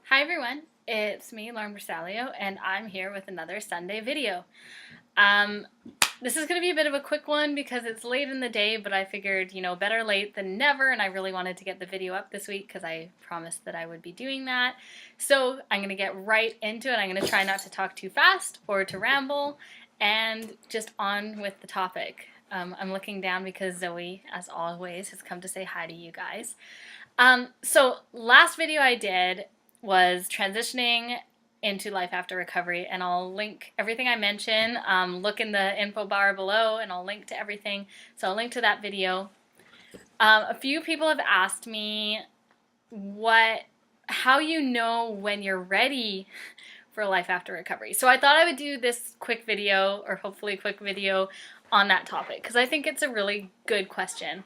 Hi everyone, it's me, Lauren Bersalio, and I'm here with another Sunday video. This is going to be a bit of a quick one because it's late in the day, but I figured, better late than never, and I really wanted to get the video up this week because I promised that I would be doing that. So I'm going to get right into it. I'm going to try not to talk too fast or to ramble, and just on with the topic. I'm looking down because Zoe, as always, has come to say hi to you guys. So last video I did was transitioning into life after recovery, and I'll link everything I mention. Look in the info bar below and I'll link to everything. So I'll link to that video. A few people have asked me how you know when you're ready for life after recovery. So I thought I would do this quick video, or hopefully a quick video, on that topic because I think it's a really good question.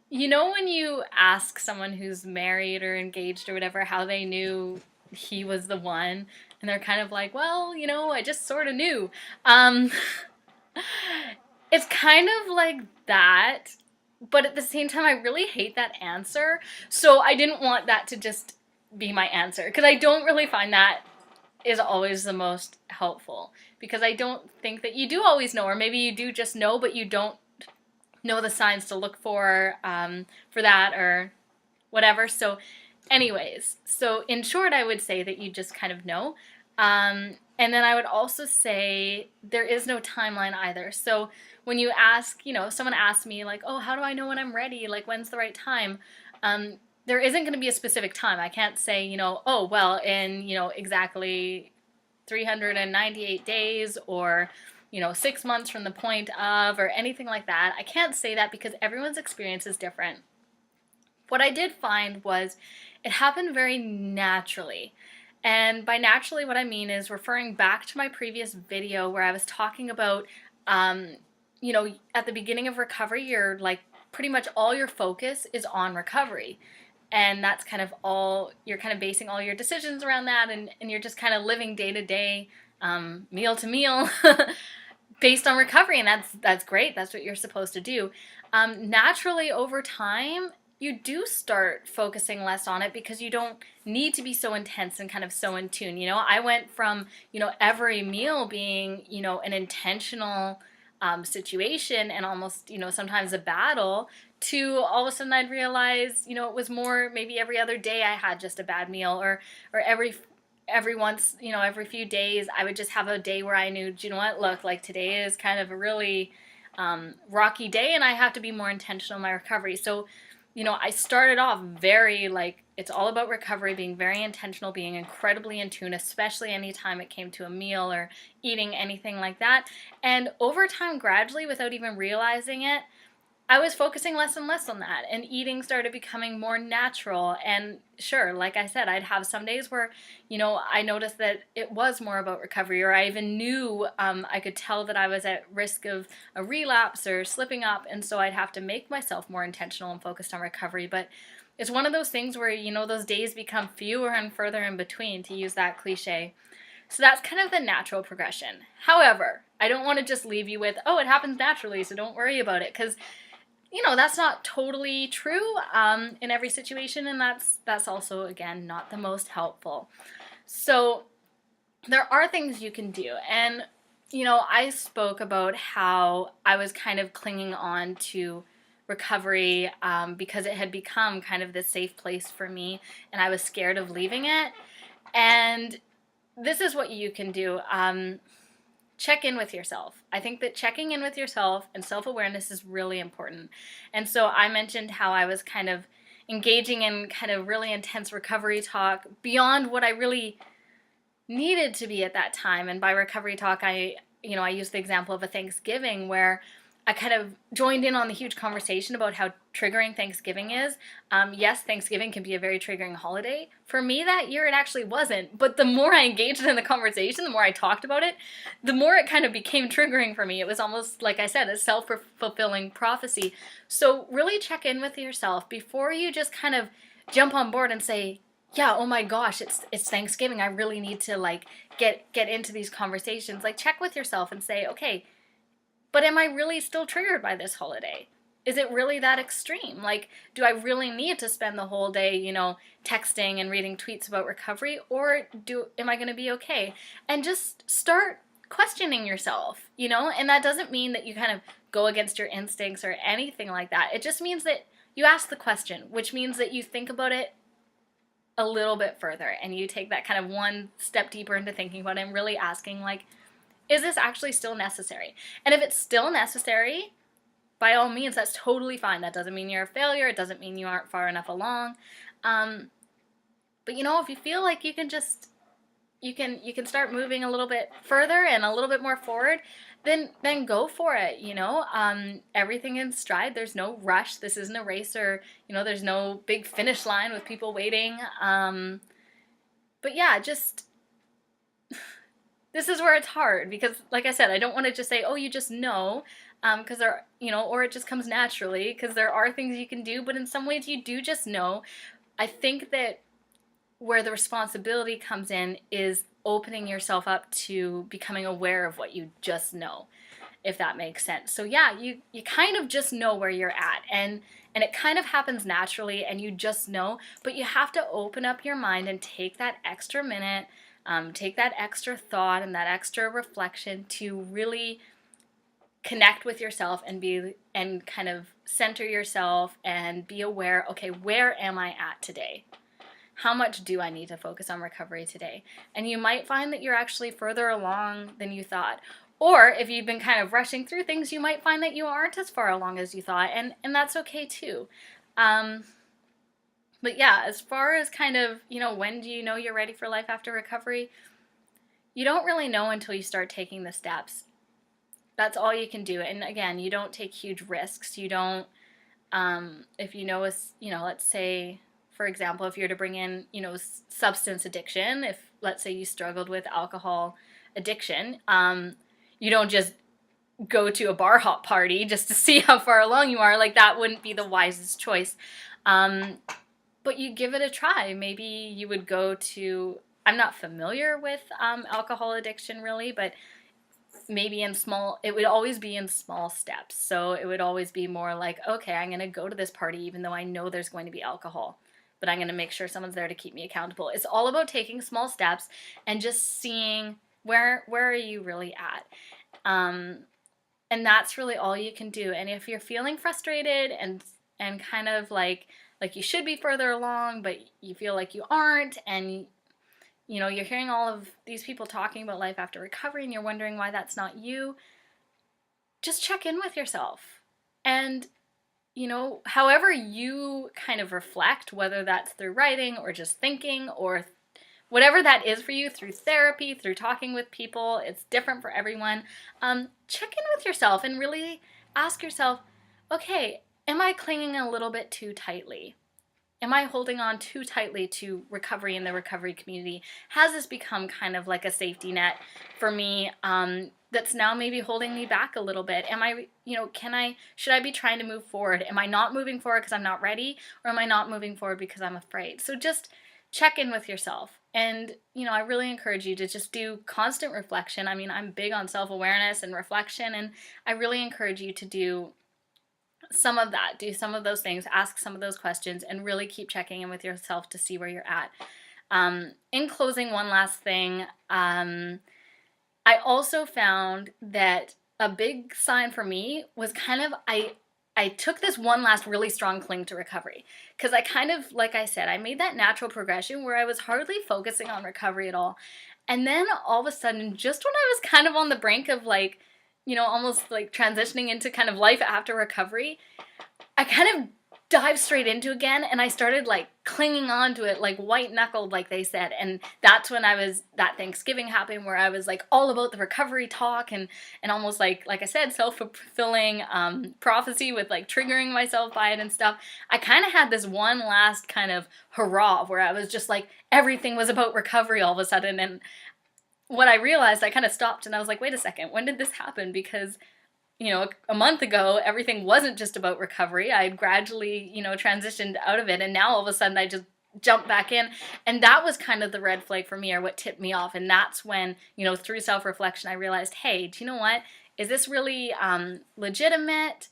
When you ask someone who's married or engaged or whatever how they knew he was the one, and they're kind of like, well, I just sort of knew. It's kind of like that, but at the same time, I really hate that answer. So I didn't want that to just be my answer because I don't really find that is always the most helpful, because I don't think that you do always know, or maybe you do just know, but you don't know the signs to look for that or whatever. So anyways, so in short, I would say that you just kind of know. And then I would also say there is no timeline either. So when you ask, if someone asks me like, oh, how do I know when I'm ready? Like, when's the right time? There isn't going to be a specific time. I can't say, oh, well, in, exactly 398 days, or 6 months from the point of, or anything like that. I can't say that because everyone's experience is different. What I did find was it happened very naturally. And by naturally, what I mean is referring back to my previous video where I was talking about, at the beginning of recovery, you're like, pretty much all your focus is on recovery. And that's kind of all, you're kind of basing all your decisions around that, and you're just kind of living day to day, meal to meal, based on recovery, and that's great. That's what you're supposed to do. Naturally, over time, you do start focusing less on it because you don't need to be so intense and kind of so in tune. I went from, every meal being, an intentional situation and almost, sometimes a battle, to all of a sudden I'd realize, it was more maybe every other day I had just a bad meal, or every once, every few days I would just have a day where I knew, do you know what, look, like today is kind of a really rocky day and I have to be more intentional in my recovery. So, I started off very it's all about recovery, being very intentional, being incredibly in tune, especially anytime it came to a meal or eating anything like that. And over time, gradually, without even realizing it, I was focusing less and less on that, and eating started becoming more natural. And sure, like I said, I'd have some days where, I noticed that it was more about recovery, or I even knew I could tell that I was at risk of a relapse or slipping up, and so I'd have to make myself more intentional and focused on recovery. But it's one of those things where, those days become fewer and further in between, to use that cliche. So that's kind of the natural progression. However, I don't want to just leave you with, oh, it happens naturally, so don't worry about it, because that's not totally true in every situation, and that's also, again, not the most helpful. So there are things you can do, and I spoke about how I was kind of clinging on to recovery because it had become kind of this safe place for me, and I was scared of leaving it. And this is what you can do. Check in with yourself. I think that checking in with yourself and self-awareness is really important. And so I mentioned how I was kind of engaging in kind of really intense recovery talk beyond what I really needed to be at that time. And by recovery talk, I used the example of a Thanksgiving where I kind of joined in on the huge conversation about how triggering Thanksgiving is. Yes, Thanksgiving can be a very triggering holiday. For me that year, it actually wasn't. But the more I engaged in the conversation, the more I talked about it, the more it kind of became triggering for me. It was almost, like I said, a self-fulfilling prophecy. So really check in with yourself before you just kind of jump on board and say, yeah, oh my gosh, it's Thanksgiving. I really need to get into these conversations. Check with yourself and say, okay, but am I really still triggered by this holiday? is it really that extreme? Like, do I really need to spend the whole day, texting and reading tweets about recovery, or am I going to be okay? And just start questioning yourself, and that doesn't mean that you kind of go against your instincts or anything like that. It just means that you ask the question, which means that you think about it a little bit further and you take that kind of one step deeper into thinking about it and really asking, like, is this actually still necessary? And if it's still necessary, by all means, that's totally fine. That doesn't mean you're a failure. It doesn't mean you aren't far enough along. But if you feel like you can just, you can start moving a little bit further and a little bit more forward, then go for it. Everything in stride. There's no rush. This isn't a race, or there's no big finish line with people waiting. But yeah, just this is where it's hard, because like I said, I don't want to just say, oh, you just know, because or it just comes naturally, because there are things you can do, but in some ways you do just know. I think that where the responsibility comes in is opening yourself up to becoming aware of what you just know, if that makes sense. So yeah, you kind of just know where you're at, and it kind of happens naturally, and you just know, but you have to open up your mind and take that extra minute, take that extra thought and that extra reflection to really connect with yourself and kind of center yourself and be aware, okay, where am I at today? How much do I need to focus on recovery today? And you might find that you're actually further along than you thought. Or if you've been kind of rushing through things, you might find that you aren't as far along as you thought, and that's okay too. But yeah, as far as kind of, when do you know you're ready for life after recovery? You don't really know until you start taking the steps. That's all you can do. And again, you don't take huge risks. You don't, if let's say, for example, if you're to bring in, substance addiction, if let's say you struggled with alcohol addiction, you don't just go to a bar hop party just to see how far along you are. Like, that wouldn't be the wisest choice. But you give it a try. Maybe you would go to, I'm not familiar with alcohol addiction really, but maybe it would always be in small steps. So it would always be more like, okay, I'm going to go to this party even though I know there's going to be alcohol, but I'm going to make sure someone's there to keep me accountable. It's all about taking small steps and just seeing where are you really at. And that's really all you can do. And if you're feeling frustrated and kind of like you should be further along, but you feel like you aren't, and you're hearing all of these people talking about life after recovery and you're wondering why that's not you, just check in with yourself. And, however you kind of reflect, whether that's through writing or just thinking or whatever that is for you, through therapy, through talking with people, it's different for everyone. Check in with yourself and really ask yourself, okay, am I clinging a little bit too tightly? Am I holding on too tightly to recovery in the recovery community? Has this become kind of like a safety net for me that's now maybe holding me back a little bit? Am I, should I be trying to move forward? Am I not moving forward because I'm not ready? Or am I not moving forward because I'm afraid? So just check in with yourself. And, I really encourage you to just do constant reflection. I mean, I'm big on self-awareness and reflection, and I really encourage you to do some of that, do some of those things, ask some of those questions, and really keep checking in with yourself to see where you're at. In closing, one last thing, I also found that a big sign for me was kind of, I took this one last really strong cling to recovery, because I kind of, like I said, I made that natural progression where I was hardly focusing on recovery at all. And then all of a sudden, just when I was kind of on the brink of almost like transitioning into kind of life after recovery, I kind of dived straight into again, and I started like clinging on to it, like white knuckled, like they said. And that's when that Thanksgiving happened, where I was like all about the recovery talk and almost like I said, self-fulfilling prophecy with like triggering myself by it and stuff. I kind of had this one last kind of hurrah where I was just like, everything was about recovery all of a sudden. And what I realized, I kind of stopped and I was like, wait a second, when did this happen? Because, a month ago, everything wasn't just about recovery. I had gradually, transitioned out of it. And now all of a sudden I just jumped back in. And that was kind of the red flag for me, or what tipped me off. And that's when, through self-reflection, I realized, hey, do you know what? Is this really legitimate?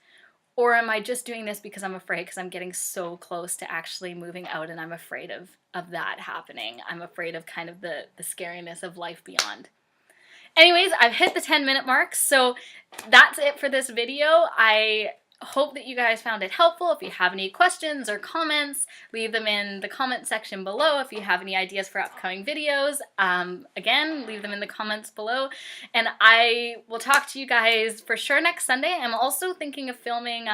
Or am I just doing this because I'm afraid, because I'm getting so close to actually moving out and I'm afraid of that happening? I'm afraid of kind of the scariness of life beyond. Anyways, I've hit the 10-minute mark, so that's it for this video. I hope that you guys found it helpful. If you have any questions or comments, leave them in the comment section below. If you have any ideas for upcoming videos, again, leave them in the comments below. And I will talk to you guys for sure next Sunday. I'm also thinking of filming,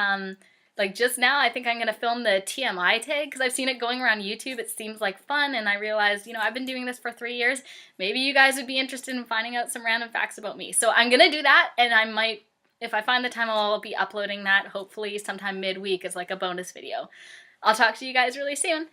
like just now, I think I'm going to film the TMI tag because I've seen it going around YouTube. It seems like fun, and I realized, you know, I've been doing this for 3 years. Maybe you guys would be interested in finding out some random facts about me. So I'm going to do that, and I might, if I find the time, I'll be uploading that hopefully sometime midweek as like a bonus video. I'll talk to you guys really soon.